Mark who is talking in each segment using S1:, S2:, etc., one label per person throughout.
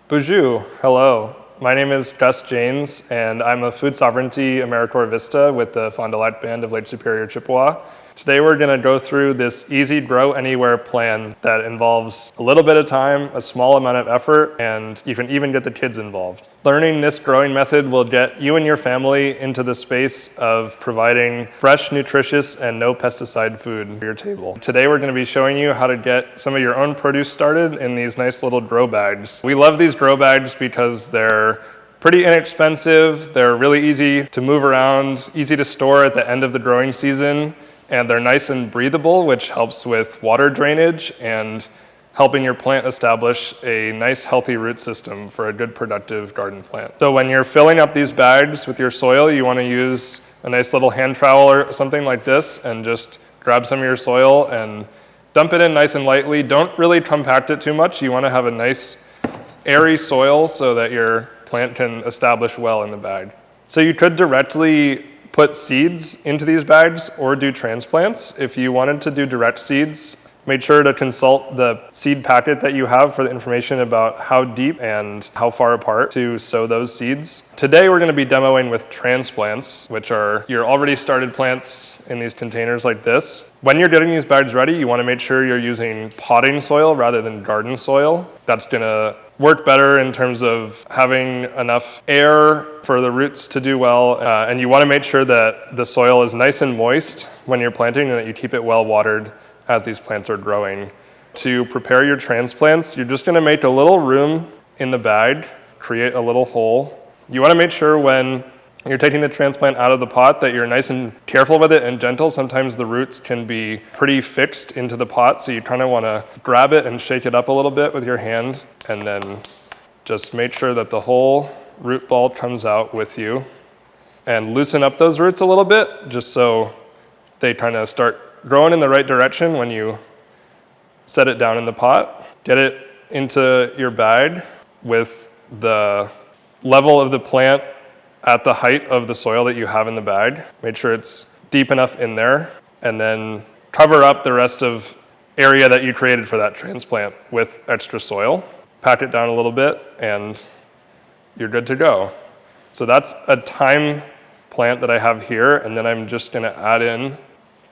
S1: Bonjour, hello. My name is Gus Janes, and I'm a Food Sovereignty Americorps VISTA with the Fond du Lac Band of Lake Superior, Chippewa. Today we're going to go through this easy grow anywhere plan that involves a little bit of time, a small amount of effort, and you can even get the kids involved. Learning this growing method will get you and your family into the space of providing fresh, nutritious, and no pesticide food for your table. Today we're going to be showing you how to get some of your own produce started in these nice little grow bags. We love these grow bags because they're pretty inexpensive, they're really easy to move around, easy to store at the end of the growing season, and they're nice and breathable, which helps with water drainage and helping your plant establish a nice healthy root system for a good productive garden plant. So when you're filling up these bags with your soil, you want to use a nice little hand trowel or something like this and just grab some of your soil and dump it in nice and lightly. Don't really compact it too much. You want to have a nice airy soil so that your plant can establish well in the bag. So you could directly put seeds into these bags or do transplants. If you wanted to do direct seeds, make sure to consult the seed packet that you have for the information about how deep and how far apart to sow those seeds. Today we're going to be demoing with transplants, which are your already started plants in these containers like this. When you're getting these bags ready, you want to make sure you're using potting soil rather than garden soil. That's going to work better in terms of having enough air for the roots to do well. And you want to make sure that the soil is nice and moist when you're planting and that you keep it well watered as these plants are growing. To prepare your transplants, you're just going to make a little room in the bag, create a little hole. You want to make sure when you're taking the transplant out of the pot that you're nice and careful with it and gentle. Sometimes the roots can be pretty fixed into the pot, so you kind of want to grab it and shake it up a little bit with your hand, and then just make sure that the whole root ball comes out with you. And loosen up those roots a little bit, just so they kind of start growing in the right direction when you set it down in the pot. Get it into your bag with the level of the plant at the height of the soil that you have in the bag. Make sure it's deep enough in there, and then cover up the rest of area that you created for that transplant with extra soil. Pack it down a little bit and you're good to go. So that's a thyme plant that I have here, and then I'm just going to add in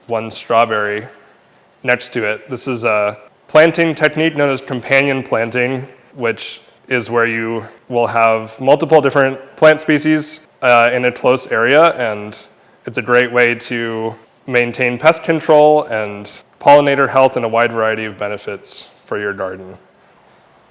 S1: one strawberry next to it. This is a planting technique known as companion planting, which is where you will have multiple different plant species in a close area, and it's a great way to maintain pest control and pollinator health and a wide variety of benefits for your garden.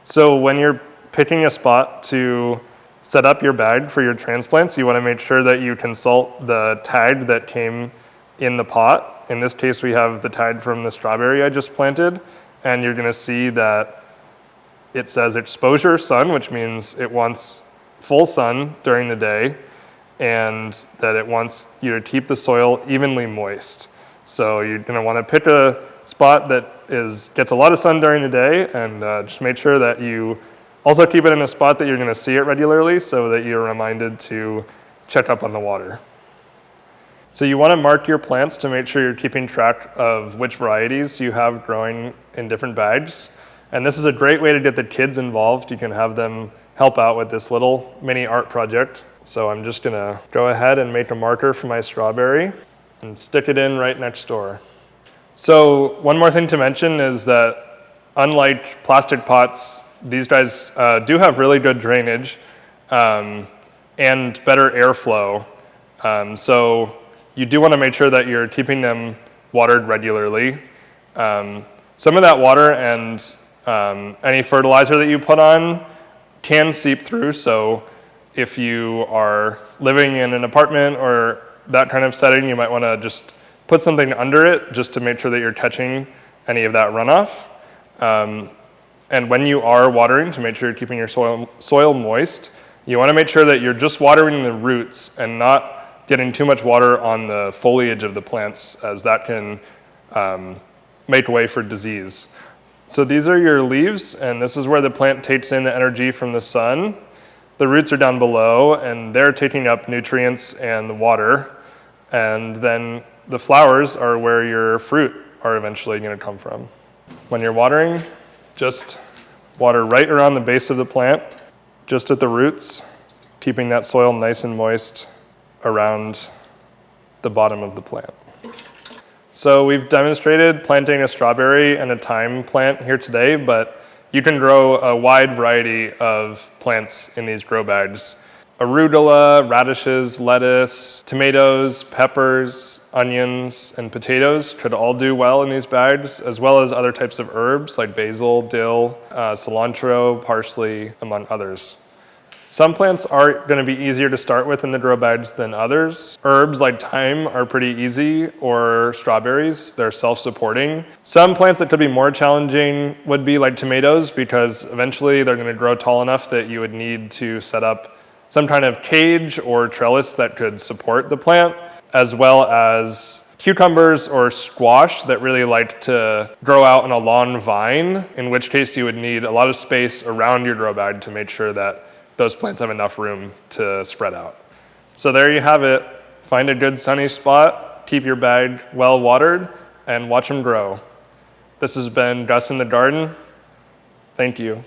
S1: So when you're picking a spot to set up your bag for your transplants, you want to make sure that you consult the tag that came in the pot. In this case, we have the tag from the strawberry I just planted, and you're going to see that it says exposure sun, which means it wants full sun during the day, and that it wants you to keep the soil evenly moist. So you're going to want to pick a spot that gets a lot of sun during the day, and just make sure that you also keep it in a spot that you're going to see it regularly so that you're reminded to check up on the water. So you want to mark your plants to make sure you're keeping track of which varieties you have growing in different bags. And this is a great way to get the kids involved. You can have them help out with this little mini art project. So I'm just gonna go ahead and make a marker for my strawberry and stick it in right next door. So one more thing to mention is that unlike plastic pots, these guys do have really good drainage and better airflow. So you do want to make sure that you're keeping them watered regularly. Some of that water and any fertilizer that you put on can seep through, so if you are living in an apartment or that kind of setting, you might want to just put something under it just to make sure that you're catching any of that runoff. And when you are watering, to make sure you're keeping your soil moist, you want to make sure that you're just watering the roots and not getting too much water on the foliage of the plants, as that can make way for disease. So these are your leaves, and this is where the plant takes in the energy from the sun. The roots are down below, and they're taking up nutrients and the water. And then the flowers are where your fruit are eventually going to come from. When you're watering, just water right around the base of the plant just at the roots, keeping that soil nice and moist around the bottom of the plant. So we've demonstrated planting a strawberry and a thyme plant here today, but you can grow a wide variety of plants in these grow bags. Arugula, radishes, lettuce, tomatoes, peppers, onions, and potatoes could all do well in these bags, as well as other types of herbs like basil, dill, cilantro, parsley, among others. Some plants are going to be easier to start with in the grow bags than others. Herbs like thyme are pretty easy, or strawberries, they're self-supporting. Some plants that could be more challenging would be like tomatoes, because eventually they're going to grow tall enough that you would need to set up some kind of cage or trellis that could support the plant, as well as cucumbers or squash that really like to grow out on a long vine, in which case you would need a lot of space around your grow bag to make sure that those plants have enough room to spread out. So there you have it. Find a good sunny spot, keep your bag well watered, and watch them grow. This has been Gus in the Garden. Thank you.